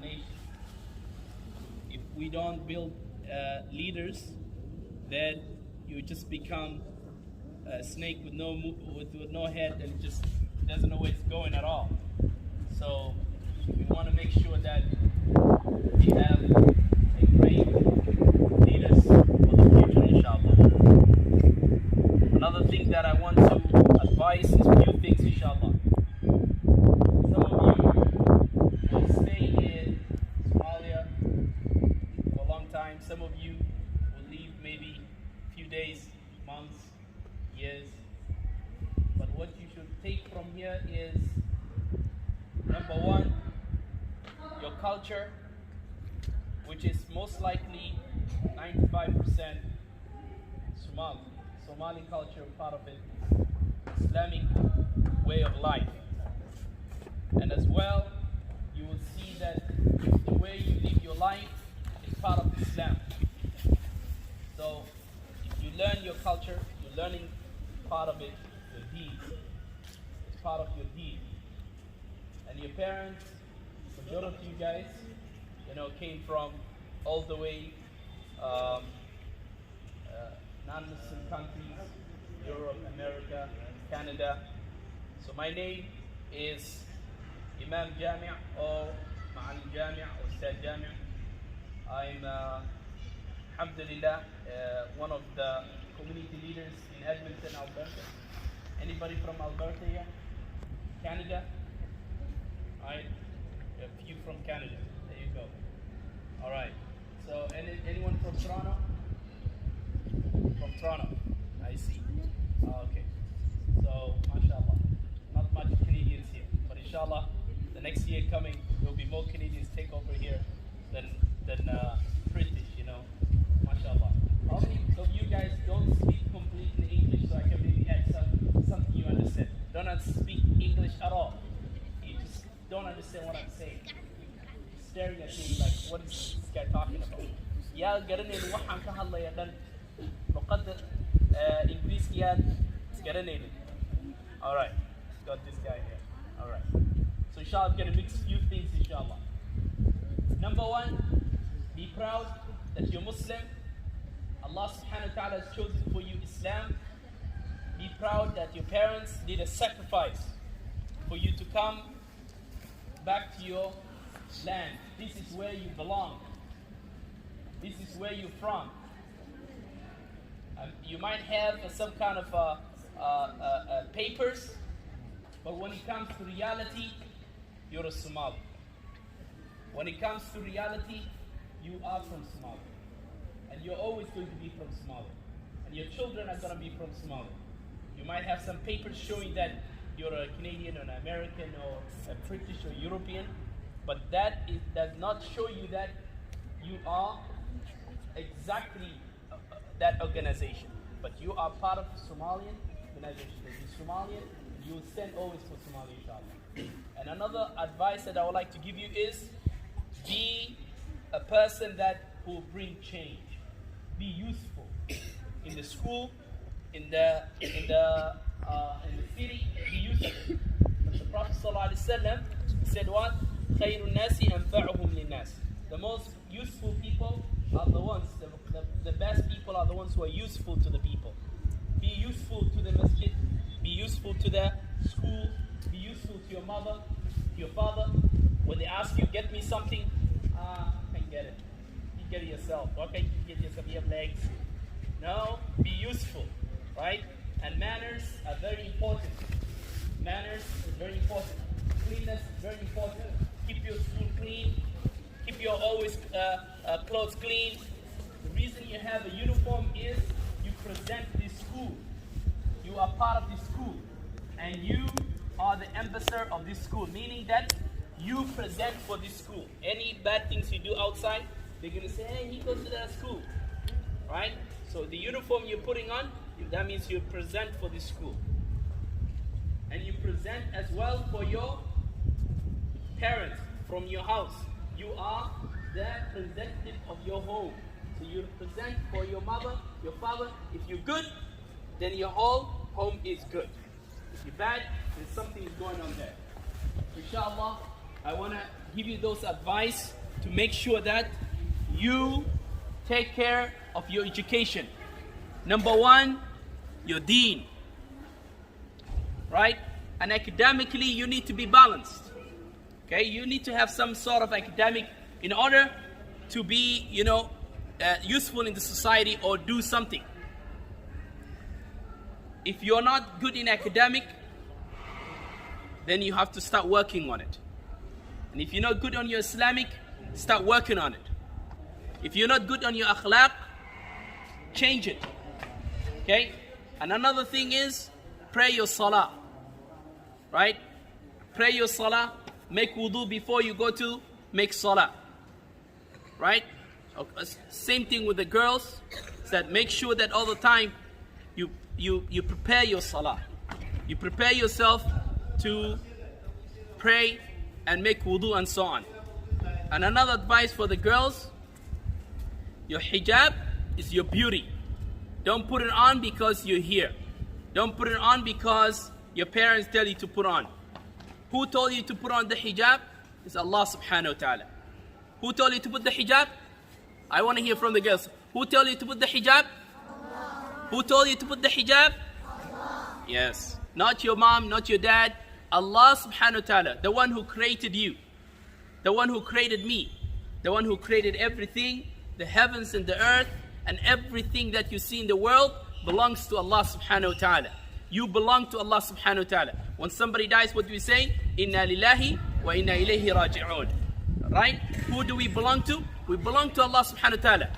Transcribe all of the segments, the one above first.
nation. If we don't build leaders, then you just become a snake with no head and just doesn't know where it's going at all. So we want to make sure that we have a great leaders for the future, inshallah. Another thing that I want to advise is a few things, inshallah. Some of you will stay in Somalia for a long time. Some of you will leave maybe a few days, months, years. But what you should take from here is, number one, your culture, which is most likely 95% Somali culture, part of it, Islamic way of life. And as well, you will see that the way you live your life is part of Islam. So if you learn your culture, you're learning part of it, your deed. It's part of your deed. And your parents, majority of you guys, came from all the way non-Muslim countries, Europe, America, Canada. So my name is Imam Jami' or Ma'al Jami' or Ustad Jami'. I'm, alhamdulillah, one of the community leaders in Edmonton, Alberta. Anybody from Alberta here? Canada? Alright, a few from Canada. There you go. Alright, so anyone from Toronto? From Toronto, I see. Okay, so mashallah, not much Canadians here, but inshallah, the next year coming, there will be more Canadians take over here than British, mashallah. How many of you guys don't speak completely English, so I can maybe add something you understand? Don't speak English at all. You just don't understand what I'm saying. You're staring at me like, what is this guy talking about? Yeah, waxaan ka hadlaya dhan luqadda Ingiriisiyaad garanaynin. All right, got this guy here. All right. So inshallah, I'm going to mix a few things, inshallah. Number one, be proud that you're Muslim. Allah subhanahu wa ta'ala has chosen for you Islam. Be proud that your parents did a sacrifice for you to come back to your land. This is where you belong. This is where you're from. You might have some kind of papers, but when it comes to reality, you're a Somali. When it comes to reality, you are from Somalia. And you're always going to be from Somalia. And your children are going to be from Somalia. You might have some papers showing that you're a Canadian or an American or a British or European, but that does not show you that you are exactly that organization. But you are part of the Somalian organization. You're Somalian, you will stand always for Somalia, inshallah. And another advice that I would like to give you is, be a person that will bring change. Be useful in the school, in the city. Be useful. But the Prophet ﷺ said what? خَيْرُ النَّاسِ أَنْفَعُهُمْ لِلنَّاسِ. The most useful people are the ones, the best people are the ones who are useful to the people. Be useful to the masjid. Be useful to the school. Be useful to your mother, to your father. When they ask you, get me something, I can get it. You get it yourself. Okay, you get yourself, you have legs. No, be useful, right? And manners are very important. Manners is very important. Cleanness is very important. Keep your school clean. Keep your always clothes clean. The reason you have a uniform is you present this school. You are part of this school. And you are the ambassador of this school, meaning that you present for this school. Any bad things you do outside, they're going to say, hey, he goes to that school. Right? So the uniform you're putting on, that means you present for this school. And you present as well for your parents from your house. You are the representative of your home. So you present for your mother, your father. If you're good, then your whole home is good. If you're bad, then something is going on there. Inshallah, I want to give you those advice to make sure that you take care of your education. Number one, your deen, right? And academically, you need to be balanced. Okay, you need to have some sort of academic in order to be, useful in the society or do something. If you're not good in academic, then you have to start working on it. And if you're not good on your Islamic, start working on it. If you're not good on your akhlaq, change it. Okay? And another thing is, pray your salah. Right? Pray your salah. Make wudu before you go to make salah. Right? Same thing with the girls. That make sure that all the time you prepare your salah. You prepare yourself to pray and make wudu and so on. And another advice for the girls, your hijab is your beauty. Don't put it on because you're here. Don't put it on because your parents tell you to put on. Who told you to put on the hijab? It's Allah subhanahu wa ta'ala. Who told you to put the hijab? I want to hear from the girls. Who told you to put the hijab? Allah. Who told you to put the hijab? Allah. Yes. Not your mom, not your dad. Allah subhanahu wa ta'ala, the one who created you, the one who created me, the one who created everything, the heavens and the earth, and everything that you see in the world belongs to Allah subhanahu wa ta'ala. You belong to Allah subhanahu wa ta'ala. When somebody dies, what do we say? Inna lillahi wa inna ilayhi raji'un. Right? Who do we belong to? We belong to Allah subhanahu wa ta'ala.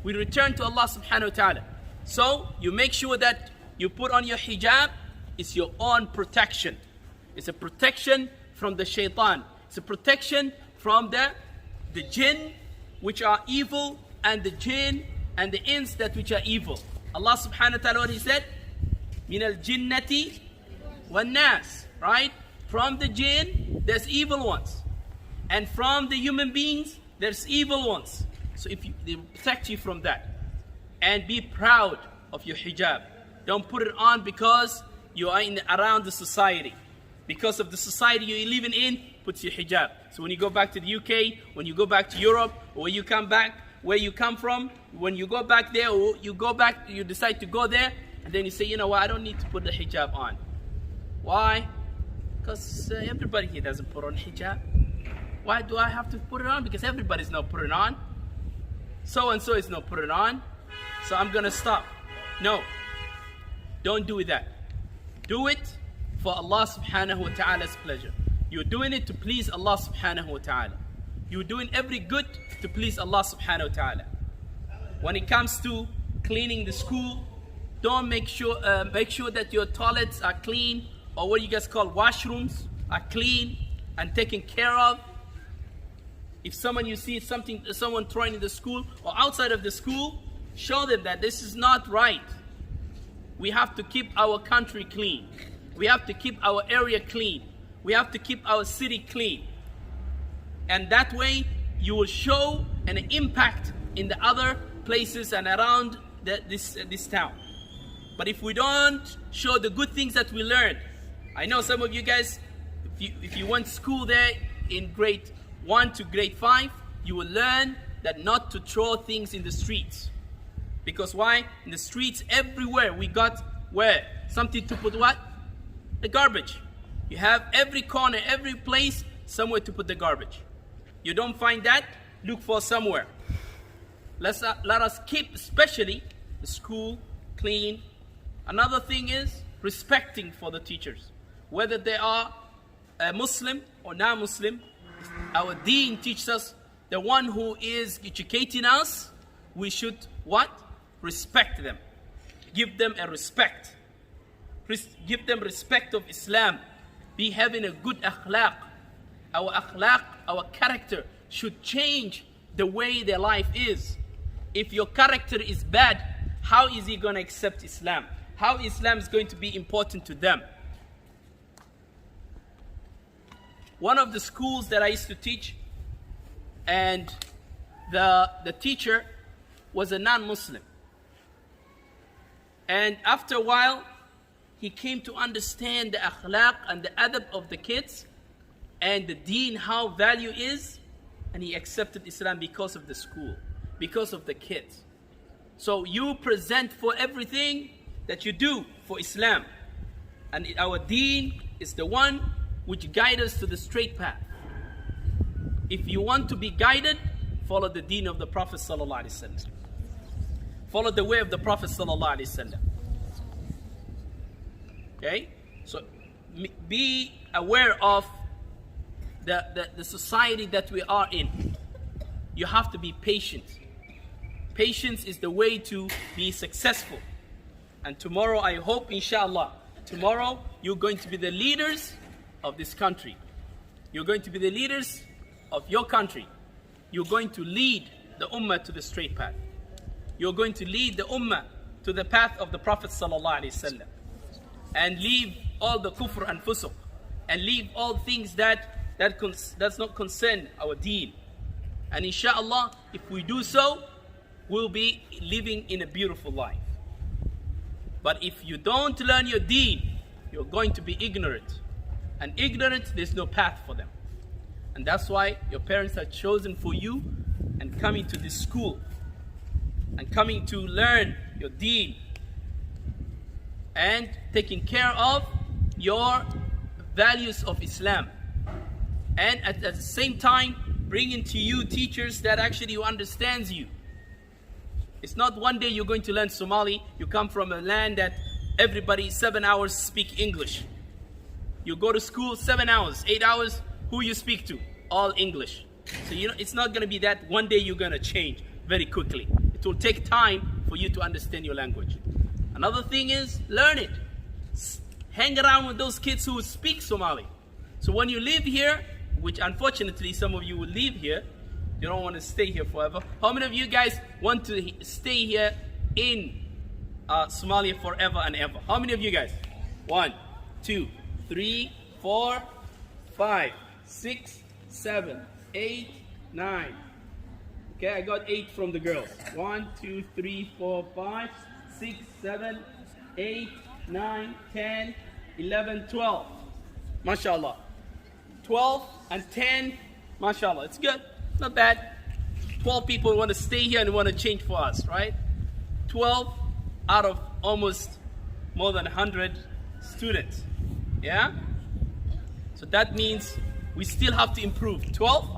We return to Allah subhanahu wa ta'ala. So, you make sure that you put on your hijab. It's your own protection. It's a protection from the shaitan. It's a protection from the jinn, which are evil, and the jinn and the ins that which are evil. Allah subhanahu wa ta'ala, what He said? Min al-jinnati wan-nas. Right? From the jinn, there's evil ones. And from the human beings, there's evil ones. So they protect you from that. And be proud of your hijab. Don't put it on because you are around the society. Because of the society you're living in, put your hijab. So when you go back to the UK, when you go back to Europe, or when you come back where you come from, when you go back there, or you decide to go there, and then you say, you know what, I don't need to put the hijab on. Why? Because everybody here doesn't put on hijab. Why do I have to put it on? Because everybody's not putting it on. So and so is not putting it on. So I'm going to stop. No. Don't do that. Do it for Allah subhanahu wa ta'ala's pleasure. You're doing it to please Allah subhanahu wa ta'ala. You're doing every good to please Allah subhanahu wa ta'ala. When it comes to cleaning the school, don't make sure that your toilets are clean, or what you guys call washrooms are clean and taken care of. If you see someone throwing in the school or outside of the school, show them that this is not right. We have to keep our country clean. We have to keep our area clean. We have to keep our city clean. And that way, you will show an impact in the other places and around this town. But if we don't show the good things that we learned, I know some of you guys, if you went to school there in grade 1 to grade 5, you will learn that not to throw things in the streets. Because why? In the streets everywhere we got where? Something to put what? The garbage. You have every corner, every place, somewhere to put the garbage. You don't find that? Look for somewhere. Let us keep especially the school clean. Another thing is respecting for the teachers. Whether they are a Muslim or non-Muslim, our deen teaches us the one who is educating us, we should what? Respect them. Give them a respect. Give them respect of Islam. Be having a good akhlaq. Our character should change the way their life is. If your character is bad, how is he going to accept Islam? How Islam is going to be important to them? One of the schools that I used to teach, and the teacher was a non-Muslim. And after a while, he came to understand the akhlaq and the adab of the kids. and the deen, how value is, and he accepted Islam because of the school, because of the kids. So you present for everything that you do for Islam, and our deen is the one which guides us to the straight path. If you want to be guided, follow the deen of the Prophet sallallahu alaihi wasallam. Follow the way of the Prophet sallallahu alaihi wasallam. Okay, so be aware of the society that we are in. You have to be patient. Patience is the way to be successful. And tomorrow, I hope, inshallah, tomorrow you're going to be the leaders of this country. You're going to be the leaders of your country. You're going to lead the ummah to the straight path. You're going to lead the ummah to the path of the Prophet sallallahu alaihi wasallam, and leave all the kufr and fusuq, and leave all things that's not concern our deen. And inshallah, if we do so, we'll be living in a beautiful life. But if you don't learn your deen, you're going to be ignorant. And ignorant, there's no path for them. And that's why your parents are chosen for you and coming to this school and coming to learn your deen and taking care of your values of Islam. And at the same time, bringing to you teachers that actually understands you. It's not one day you're going to learn Somali. You come from a land that everybody 7 hours speak English. You go to school 7 hours, 8 hours, who you speak to? All English. So it's not going to be that one day you're going to change very quickly. It will take time for you to understand your language. Another thing is, learn it. Hang around with those kids who speak Somali. So when you live here, which unfortunately some of you will leave here, you don't want to stay here forever. How many of you guys want to stay here in Somalia forever and ever? How many of you guys? 1, 2, 3, 4, 5, 6, 7, 8, 9. Okay, I got 8 from the girls. 1, 2, 3, 4, 5, 6, 7, 8, 9, 10, 11, 12. MashaAllah. 12 and 10. MashaAllah. It's good. Not bad. 12 people want to stay here and want to change for us, right? 12 out of almost more than 100 students. Yeah? So that means we still have to improve. 12?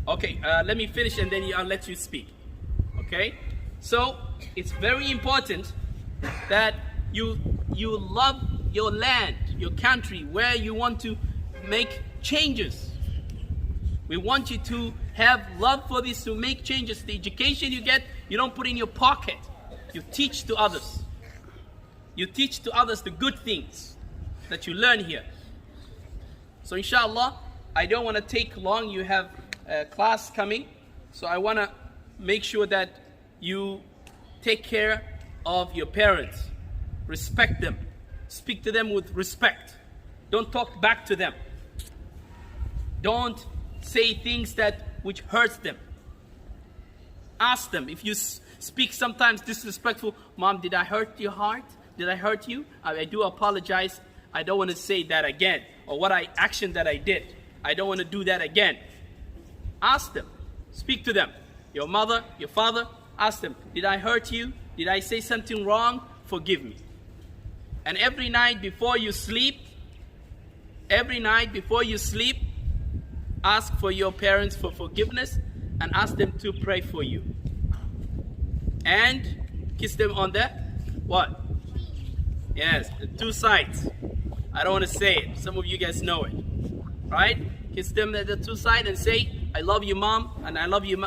Okay, let me finish and then I'll let you speak. Okay? So, it's very important that you love your land, your country, where you want to make changes. We want you to have love for this, to make changes. The education you get, you don't put in your pocket. You teach to others. You teach to others the good things that you learn here. So inshallah, I don't want to take long. You have a class coming. So I want to make sure that you take care of your parents. Respect them. Speak to them with respect. Don't talk back to them. Don't say things which hurts them. Ask them. If you speak sometimes disrespectful, Mom, did I hurt your heart? Did I hurt you? I do apologize. I don't want to say that again. Or action that I did. I don't want to do that again. Ask them. Speak to them. Your mother, your father, ask them, did I hurt you? Did I say something wrong? Forgive me. And every night before you sleep, ask for your parents for forgiveness and ask them to pray for you. And kiss them on the what? Yes, the 2 sides. I don't want to say it. Some of you guys know it. Right? Kiss them at the 2 sides and say, I love you, Mom, and I love you,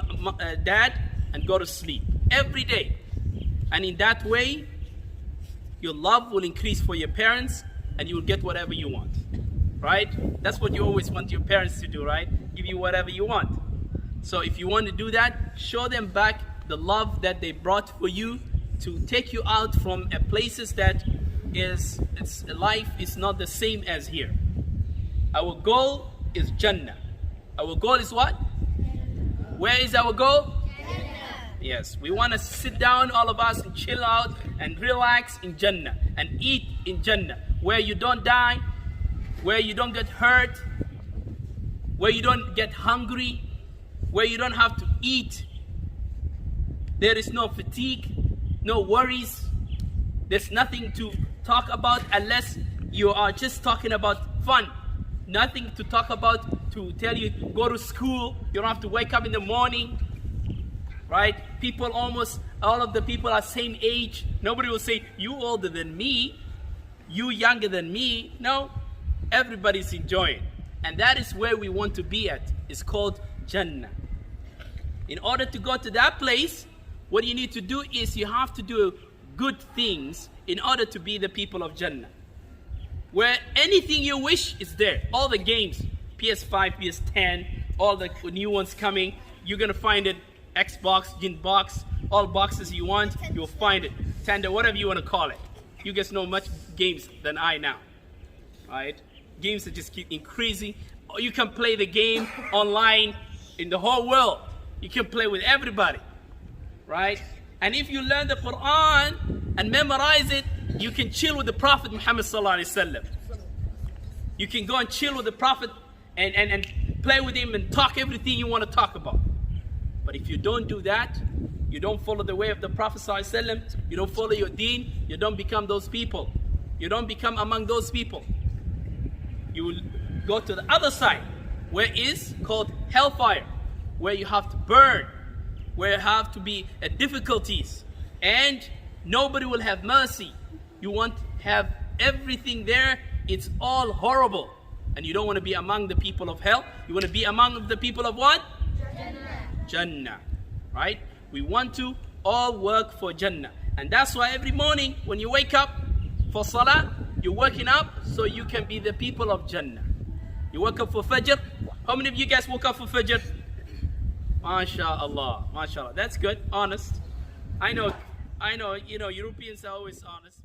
Dad, and go to sleep. Every day. And in that way, your love will increase for your parents and you will get whatever you want. Right? That's what you always want your parents to do, right? Give you whatever you want. So if you want to do that, show them back the love that they brought for you to take you out from places that life is not the same as here. Our goal is Jannah. Our goal is what? Where is our goal? Yes, we want to sit down, all of us, and chill out and relax in Jannah and eat in Jannah. where you don't die, where you don't get hurt, where you don't get hungry, where you don't have to eat. There is no fatigue, no worries. There's nothing to talk about unless you are just talking about fun. Nothing to talk about to tell you go to school. You don't have to wake up in the morning, right? People, almost all of the people are same age. Nobody will say you older than me, you younger than me. No, everybody's enjoying. And that is where we want to be at. It's called Jannah. In order to go to that place, what you need to do is you have to do good things in order to be the people of Jannah. Where anything you wish is there. All the games, PS5, PS10, all the new ones coming, you're going to find it. Xbox, Gin box, all boxes you want, you'll find it. Tender, whatever you want to call it. You guys know much games than I now. Right? Games that just keep increasing. Or you can play the game online in the whole world. You can play with everybody. Right? And if you learn the Quran and memorize it, you can chill with the Prophet Muhammad sallallahu alaihi wasallam. You can go and chill with the Prophet and play with him and talk everything you want to talk about. But if you don't do that, you don't follow the way of the Prophet sallallahu alaihi wasallam, you don't follow your deen, you don't become those people. You don't become among those people. You will go to the other side, where is called hellfire, where you have to burn, where you have to be at difficulties, and nobody will have mercy. You want to have everything there, it's all horrible. And you don't want to be among the people of hell. You want to be among the people of what? Jannah. Jannah. Right? We want to all work for Jannah. And that's why every morning when you wake up for Salah, you're waking up so you can be the people of Jannah. You woke up for Fajr. How many of you guys woke up for Fajr? MashaAllah. MashaAllah. That's good. Honest. I know, Europeans are always honest.